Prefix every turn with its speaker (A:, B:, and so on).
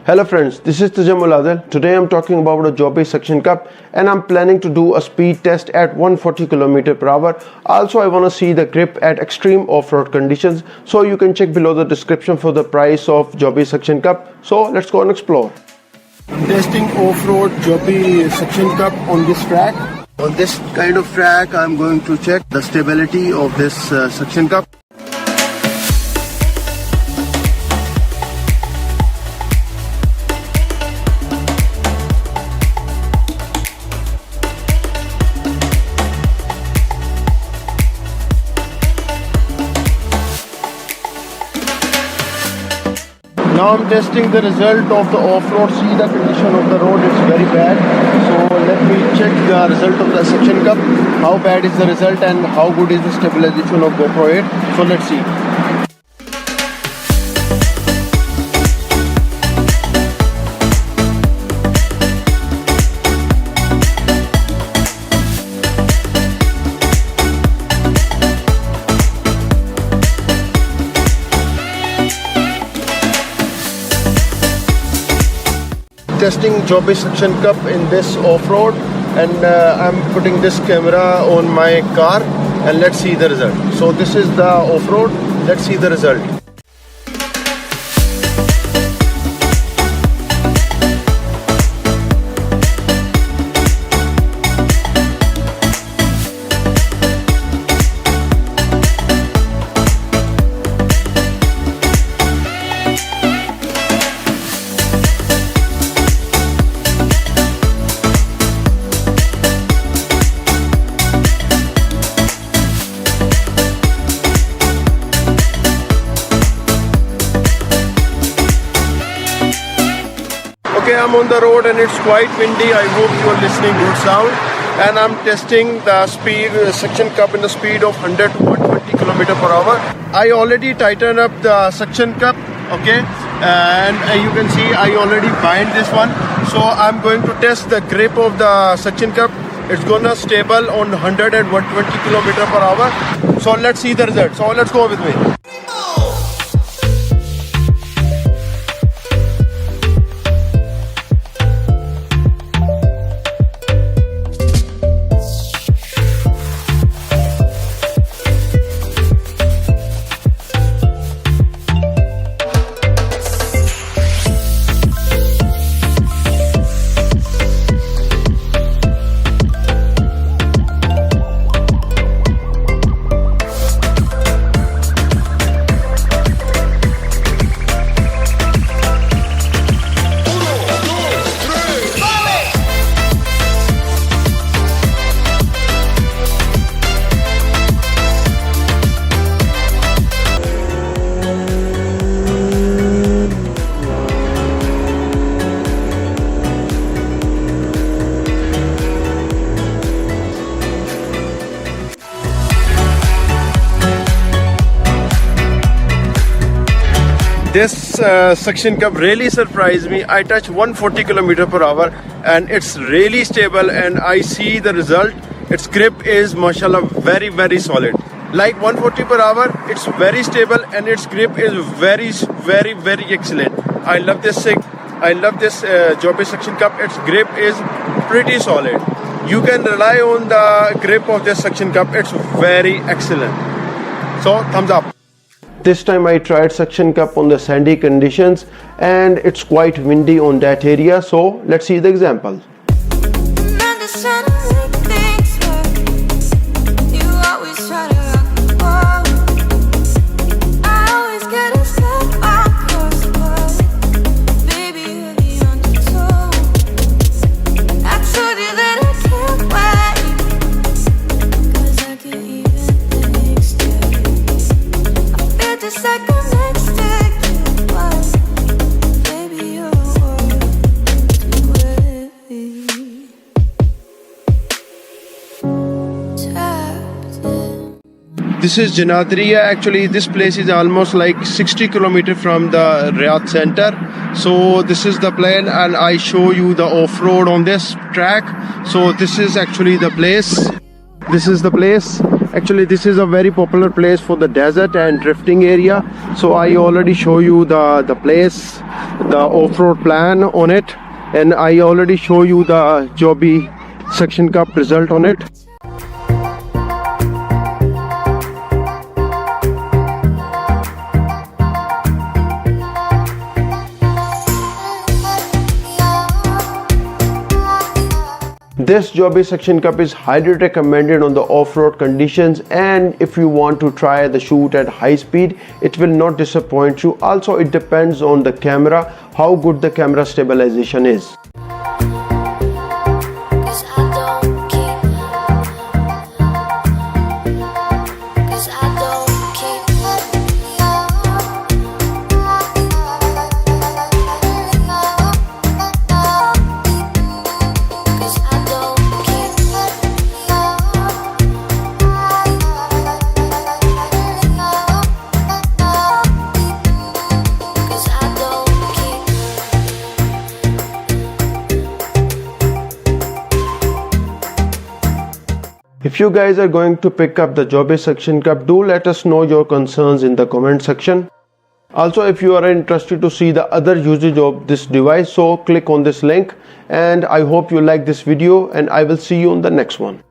A: Hello friends, this is Thamamah. Today I'm talking about a Joby Suction cup and I'm planning to do a speed test at 140 km per hour. Also I want to see the grip at extreme off-road conditions, so you can check below the description for the price of Joby Suction cup. So let's go and explore. I'm testing off-road Joby Suction cup on this track. On this kind of track I'm going to check the stability of this suction cup. Now I'm testing the result of the off-road. See the condition of the road, it's very bad. So let me check the result of the suction cup. How bad is the result and how good is the stabilization of Gopro 8. So let's see. Testing Joby Suction cup in this off-road, and I'm putting this camera on my car and let's see the result. So this is the off-road, let's see the result. Okay, I'm on the road and it's quite windy. I hope you are listening good sound. And I'm testing the speed suction cup in the speed of 100 to 120 km per hour. I already tightened up the suction cup, okay, and you can see I already bind this one. So I'm going to test the grip of the suction cup. It's gonna stable on 100 and 120 km per hour. So let's see the result. So let's go with me. This suction cup really surprised me. I touched 140 km per hour and it's really stable, and I see the result. Its grip is mashallah very solid. Like 140 per hour, it's very stable and its grip is very excellent. I love this Joby Suction cup. Its grip is pretty solid. You can rely on the grip of this suction cup. It's very excellent. So thumbs up. This time I tried suction cup on the sandy conditions and it's quite windy on that area, so let's see the example. This is Janadariya. Actually, this place is almost like 60 km from the Riyadh center. So this is the plan, and I show you the off-road on this track. So this is actually the place. This is the place. Actually, this is a very popular place for the desert and drifting area. So I already show you the place. the off-road plan on it, and I already show you the Joby Suction Cup result on it. This Joby Suction Cup is highly recommended on the off-road conditions, and if you want to try the shoot at high speed, it will not disappoint you. Also, it depends on the camera, how good the camera stabilization is. If you guys are going to pick up the Joby Suction Cup, do let us know your concerns in the comment section. Also, if you are interested to see the other usage of this device, so click on this link, and I hope you like this video, and I will see you on the next one.